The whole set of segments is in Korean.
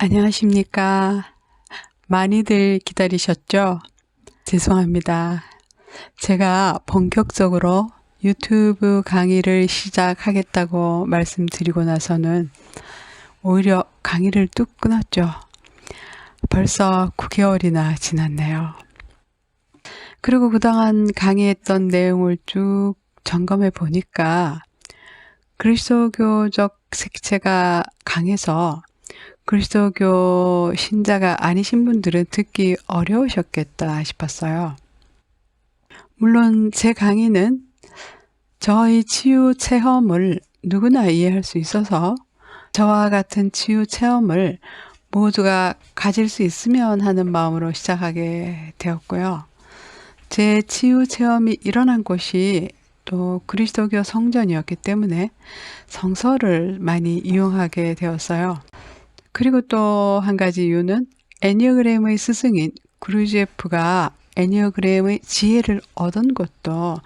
안녕하십니까. 많이들 기다리셨죠? 죄송합니다. 제가 본격적으로 유튜브 강의를 시작하겠다고 말씀드리고 나서는 오히려 강의를 뚝 끊었죠. 벌써 9개월이나 지났네요. 그리고 그동안 강의했던 내용을 쭉 점검해 보니까 그리스도교적 색채가 강해서 그리스도교 신자가 아니신 분들은 듣기 어려우셨겠다 싶었어요. 물론 제 강의는 저의 치유 체험을 누구나 이해할 수 있어서 저와 같은 치유 체험을 모두가 가질 수 있으면 하는 마음으로 시작하게 되었고요. 제 치유 체험이 일어난 곳이 또 그리스도교 성전이었기 때문에 성서를 많이 이용하게 되었어요. 그리고 또 한 가지 이유는 애니어그램의 스승인 구르제프가 애니어그램의 지혜를 얻은 것도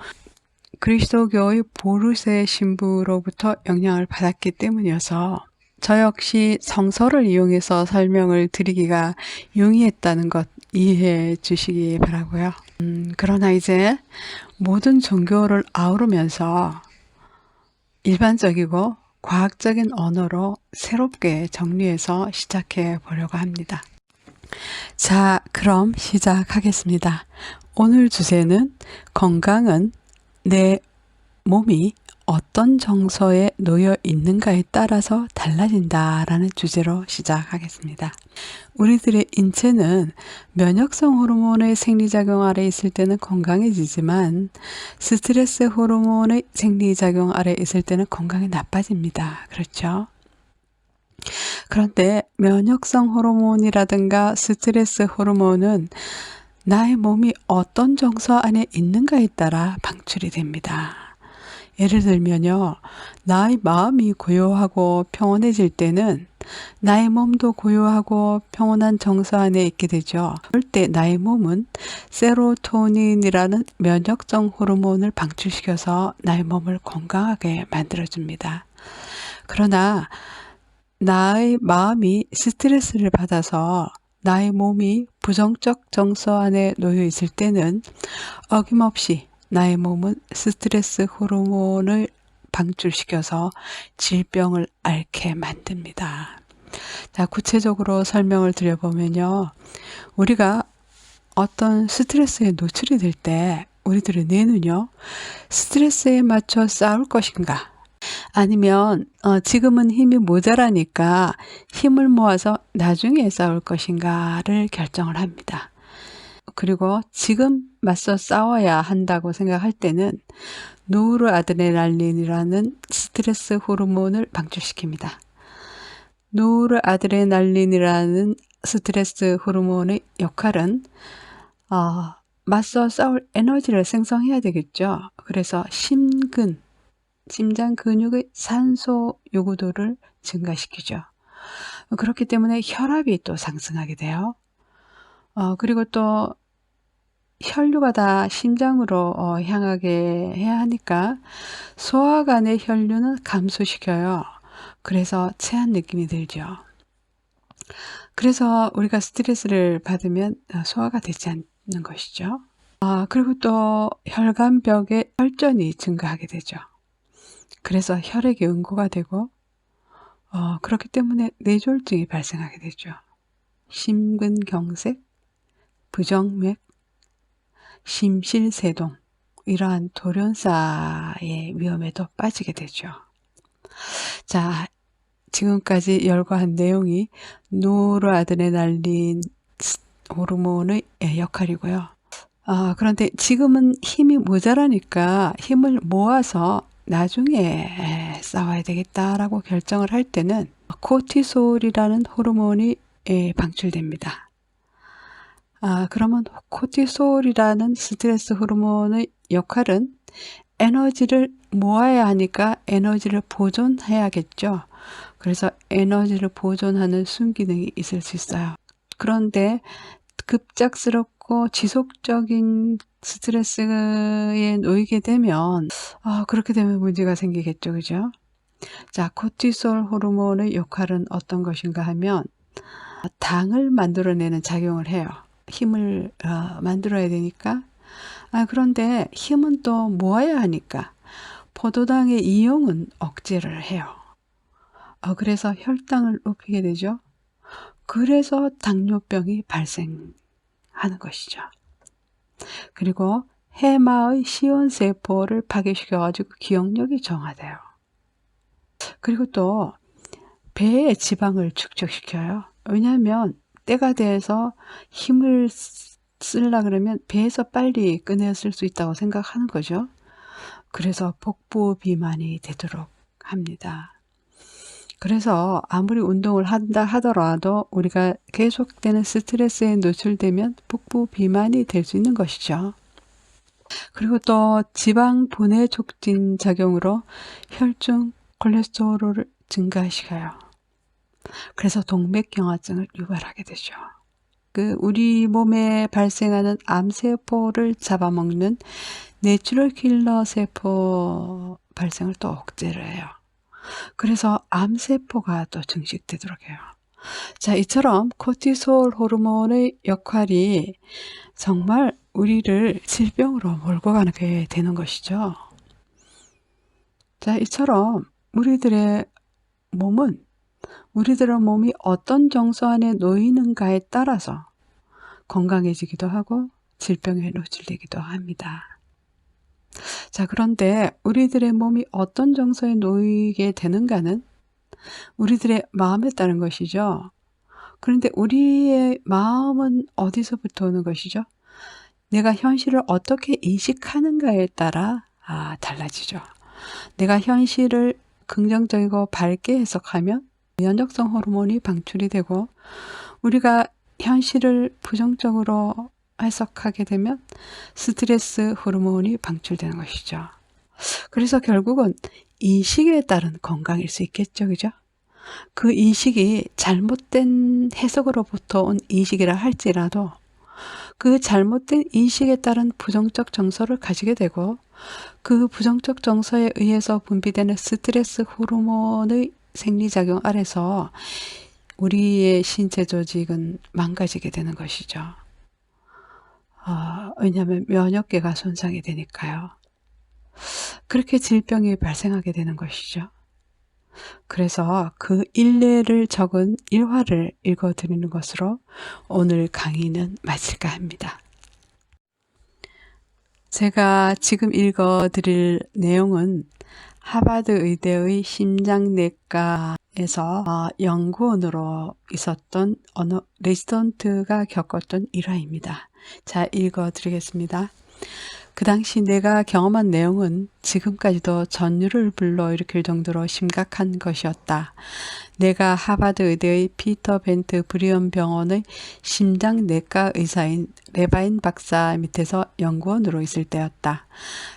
그리스도교의 보르세 신부로부터 영향을 받았기 때문이어서 저 역시 성서를 이용해서 설명을 드리기가 용이했다는 것 이해해 주시기 바라고요. 그러나 이제 모든 종교를 아우르면서 일반적이고 과학적인 언어로 새롭게 정리해서 시작해 보려고 합니다. 자, 그럼 시작하겠습니다. 오늘 주제는 건강은 내 몸이 어떤 정서에 놓여 있는가에 따라서 달라진다라는 주제로 시작하겠습니다. 우리들의 인체는 면역성 호르몬의 생리작용 아래 있을 때는 건강해지지만 스트레스 호르몬의 생리작용 아래 있을 때는 건강이 나빠집니다. 그렇죠? 그런데 면역성 호르몬이라든가 스트레스 호르몬은 나의 몸이 어떤 정서 안에 있는가에 따라 방출이 됩니다. 예를 들면요, 나의 마음이 고요하고 평온해질 때는 나의 몸도 고요하고 평온한 정서 안에 있게 되죠. 그럴 때 나의 몸은 세로토닌이라는 면역성 호르몬을 방출시켜서 나의 몸을 건강하게 만들어줍니다. 그러나 나의 마음이 스트레스를 받아서 나의 몸이 부정적 정서 안에 놓여 있을 때는 어김없이 나의 몸은 스트레스 호르몬을 방출시켜서 질병을 앓게 만듭니다. 자, 구체적으로 설명을 드려보면요. 우리가 어떤 스트레스에 노출이 될 때 우리들의 뇌는요. 스트레스에 맞춰 싸울 것인가? 아니면 지금은 힘이 모자라니까 힘을 모아서 나중에 싸울 것인가를 결정을 합니다. 그리고 지금 맞서 싸워야 한다고 생각할 때는 노르아드레날린이라는 스트레스 호르몬을 방출시킵니다. 노르아드레날린이라는 스트레스 호르몬의 역할은 맞서 싸울 에너지를 생성해야 되겠죠. 그래서 심장 근육의 산소 요구도를 증가시키죠. 그렇기 때문에 혈압이 또 상승하게 돼요. 그리고 또 혈류가 다 심장으로 향하게 해야 하니까 소화관의 혈류는 감소시켜요. 그래서 체한 느낌이 들죠. 그래서 우리가 스트레스를 받으면 소화가 되지 않는 것이죠. 그리고 또 혈관벽의 혈전이 증가하게 되죠. 그래서 혈액이 응고가 되고 그렇기 때문에 뇌졸중이 발생하게 되죠. 심근경색, 부정맥, 심실세동 이러한 돌연사의 위험에도 빠지게 되죠. 자, 지금까지 열거한 내용이 노르아드레날린 호르몬의 역할이고요. 그런데 지금은 힘이 모자라니까 힘을 모아서 나중에 싸워야 되겠다라고 결정을 할 때는 코티솔이라는 호르몬이 방출됩니다. 그러면 코티솔이라는 스트레스 호르몬의 역할은 에너지를 모아야 하니까 에너지를 보존해야겠죠. 그래서 에너지를 보존하는 순기능이 있을 수 있어요. 그런데 급작스럽고 지속적인 스트레스에 놓이게 되면 그렇게 되면 문제가 생기겠죠. 그죠? 자, 코티솔 호르몬의 역할은 어떤 것인가 하면 당을 만들어내는 작용을 해요. 힘을 만들어야 되니까. 그런데 힘은 또 모아야 하니까 포도당의 이용은 억제를 해요. 그래서 혈당을 높이게 되죠. 그래서 당뇨병이 발생하는 것이죠. 그리고 해마의 시온세포를 파괴시켜가지고 기억력이 정화돼요. 그리고 또 배의 지방을 축적시켜요. 왜냐하면 때가 돼서 힘을 쓰려 그러면 배에서 빨리 꺼내쓸 수 있다고 생각하는 거죠. 그래서 복부 비만이 되도록 합니다. 그래서 아무리 운동을 한다 하더라도 우리가 계속되는 스트레스에 노출되면 복부 비만이 될 수 있는 것이죠. 그리고 또 지방 분해 촉진 작용으로 혈중 콜레스테롤을 증가시켜요. 그래서 동맥경화증을 유발하게 되죠. 우리 몸에 발생하는 암세포를 잡아먹는 내추럴 킬러 세포 발생을 또 억제를 해요. 그래서 암세포가 또 증식되도록 해요. 자, 이처럼 코티솔 호르몬의 역할이 정말 우리를 질병으로 몰고 가게 되는 것이죠. 자, 이처럼 우리들의 몸이 어떤 정서 안에 놓이는가에 따라서 건강해지기도 하고 질병에 노출되기도 합니다. 자, 그런데 우리들의 몸이 어떤 정서에 놓이게 되는가는 우리들의 마음에 따른 것이죠. 그런데 우리의 마음은 어디서부터 오는 것이죠? 내가 현실을 어떻게 인식하는가에 따라 달라지죠. 내가 현실을 긍정적이고 밝게 해석하면 면역성 호르몬이 방출이 되고, 우리가 현실을 부정적으로 해석하게 되면 스트레스 호르몬이 방출되는 것이죠. 그래서 결국은 인식에 따른 건강일 수 있겠죠, 그죠? 그 인식이 잘못된 해석으로부터 온 인식이라 할지라도 그 잘못된 인식에 따른 부정적 정서를 가지게 되고, 그 부정적 정서에 의해서 분비되는 스트레스 호르몬의 생리작용 아래서 우리의 신체 조직은 망가지게 되는 것이죠. 왜냐하면 면역계가 손상이 되니까요. 그렇게 질병이 발생하게 되는 것이죠. 그래서 그 일례를 적은 일화를 읽어드리는 것으로 오늘 강의는 마칠까 합니다. 제가 지금 읽어드릴 내용은 하버드 의대의 심장내과에서 연구원으로 있었던 어느 레지던트가 겪었던 일화입니다. 자, 읽어드리겠습니다. 그 당시 내가 경험한 내용은 지금까지도 전율을 불러일으킬 정도로 심각한 것이었다. 내가 하버드 의대의 피터 벤트 브리언 병원의 심장내과 의사인 레바인 박사 밑에서 연구원으로 있을 때였다.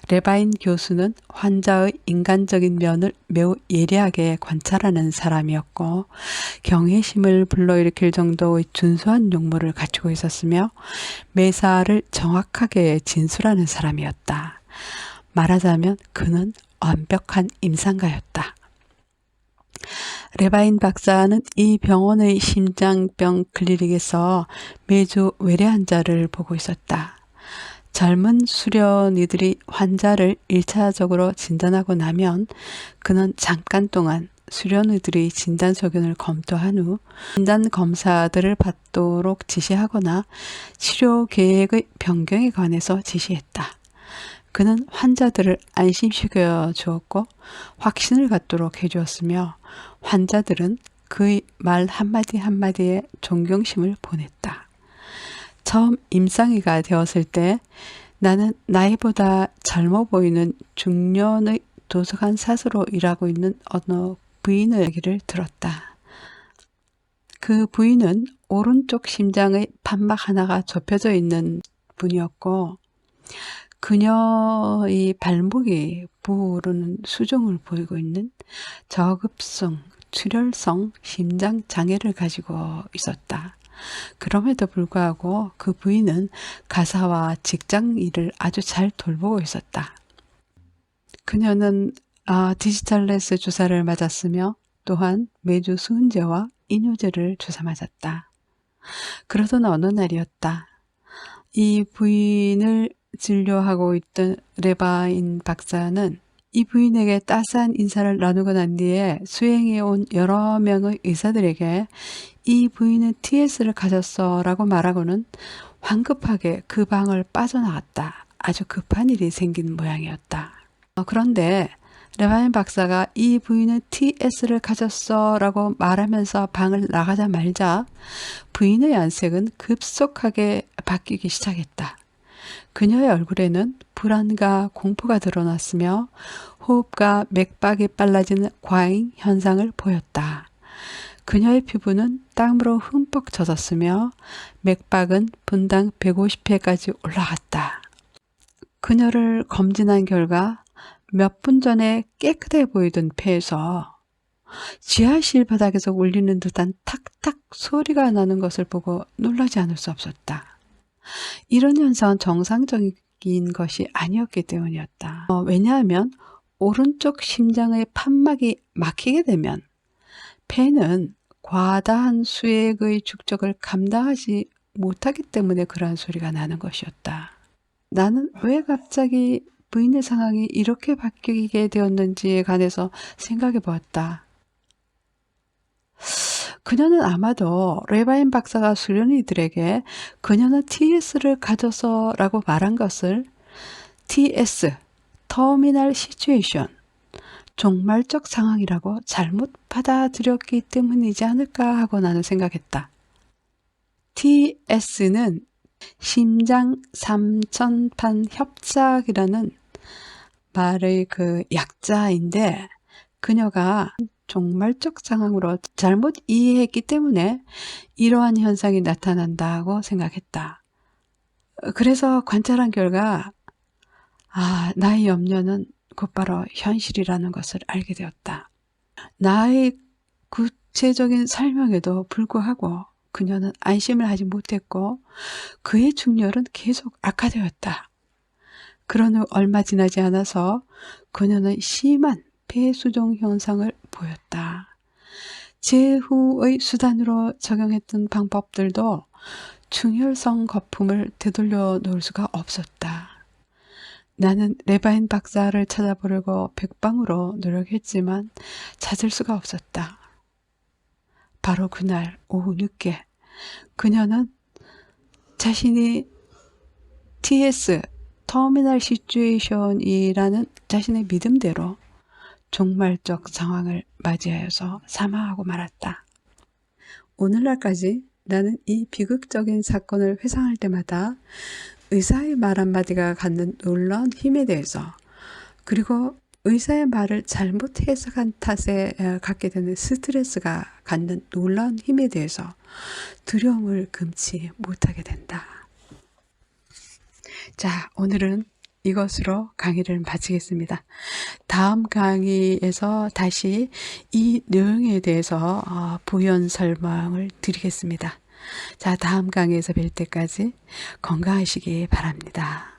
레바인 교수는 환자의 인간적인 면을 매우 예리하게 관찰하는 사람이었고, 경외심을 불러일으킬 정도의 준수한 용모를 갖추고 있었으며 매사를 정확하게 진술하는 사람이었다. 말하자면 그는 완벽한 임상가였다. 레바인 박사는 이 병원의 심장병 클리닉에서 매주 외래 환자를 보고 있었다. 젊은 수련의들이 환자를 1차적으로 진단하고 나면 그는 잠깐 동안 수련의들이 진단 소견을 검토한 후 진단 검사들을 받도록 지시하거나 치료 계획의 변경에 관해서 지시했다. 그는 환자들을 안심시켜 주었고 확신을 갖도록 해주었으며 환자들은 그의 말 한마디 한마디에 존경심을 보냈다. 처음 임상의가 되었을 때 나는 나이보다 젊어 보이는 중년의 도서관 사수로 일하고 있는 어느 부인의 얘기를 들었다. 그 부인은 오른쪽 심장의 판막 하나가 좁혀져 있는 분이었고, 그녀의 발목이 부어오르는 수종을 보이고 있는 저급성 출혈성 심장 장애를 가지고 있었다. 그럼에도 불구하고 그 부인은 가사와 직장 일을 아주 잘 돌보고 있었다. 그녀는 디지털레스 주사를 맞았으며 또한 매주 수은제와 이뇨제를 주사 맞았다. 그러던 어느 날이었다. 이 부인을 진료하고 있던 레바인 박사는 이 부인에게 따스한 인사를 나누고 난 뒤에 수행해 온 여러 명의 의사들에게 이 부인은 TS를 가졌어 라고 말하고는 황급하게 그 방을 빠져나갔다. 아주 급한 일이 생긴 모양이었다. 그런데 레바인 박사가 이 부인은 TS를 가졌어 라고 말하면서 방을 나가자마자 부인의 안색은 급속하게 바뀌기 시작했다. 그녀의 얼굴에는 불안과 공포가 드러났으며 호흡과 맥박이 빨라지는 과잉 현상을 보였다. 그녀의 피부는 땀으로 흠뻑 젖었으며 맥박은 분당 150회까지 올라갔다. 그녀를 검진한 결과 몇 분 전에 깨끗해 보이던 폐에서 지하실 바닥에서 울리는 듯한 탁탁 소리가 나는 것을 보고 놀라지 않을 수 없었다. 이런 현상은 정상적인 것이 아니었기 때문이었다. 왜냐하면 오른쪽 심장의 판막이 막히게 되면 폐는 과다한 수액의 축적을 감당하지 못하기 때문에 그러한 소리가 나는 것이었다. 나는 왜 갑자기 부인의 상황이 이렇게 바뀌게 되었는지에 관해서 생각해 보았다. 그녀는 아마도 레바인 박사가 수련이들에게 그녀는 TS를 가져서 라고 말한 것을 TS, 터미널 시츄에이션, 종말적 상황이라고 잘못 받아들였기 때문이지 않을까 하고 나는 생각했다. TS는 심장 삼천판 협착이라는 말의 그 약자인데 그녀가 종말적 상황으로 잘못 이해했기 때문에 이러한 현상이 나타난다고 생각했다. 그래서 관찰한 결과 나의 염려는 곧바로 현실이라는 것을 알게 되었다. 나의 구체적인 설명에도 불구하고 그녀는 안심을 하지 못했고 그의 중열은 계속 악화되었다. 그런 후 얼마 지나지 않아서 그녀는 심한 폐수종 현상을 보였다. 제후의 수단으로 적용했던 방법들도 충혈성 거품을 되돌려 놓을 수가 없었다. 나는 레바인 박사를 찾아보려고 백방으로 노력했지만 찾을 수가 없었다. 바로 그날 오후 늦게 그녀는 자신이 TS, 터미널 시츄에이션이라는 자신의 믿음대로 종말적 상황을 맞이하여서 사망하고 말았다. 오늘날까지 나는 이 비극적인 사건을 회상할 때마다 의사의 말 한마디가 갖는 놀라운 힘에 대해서 그리고 의사의 말을 잘못 해석한 탓에 갖게 되는 스트레스가 갖는 놀라운 힘에 대해서 두려움을 금치 못하게 된다. 자, 오늘은 이것으로 강의를 마치겠습니다. 다음 강의에서 다시 이 내용에 대해서 부연 설명을 드리겠습니다. 자, 다음 강의에서 뵐 때까지 건강하시기 바랍니다.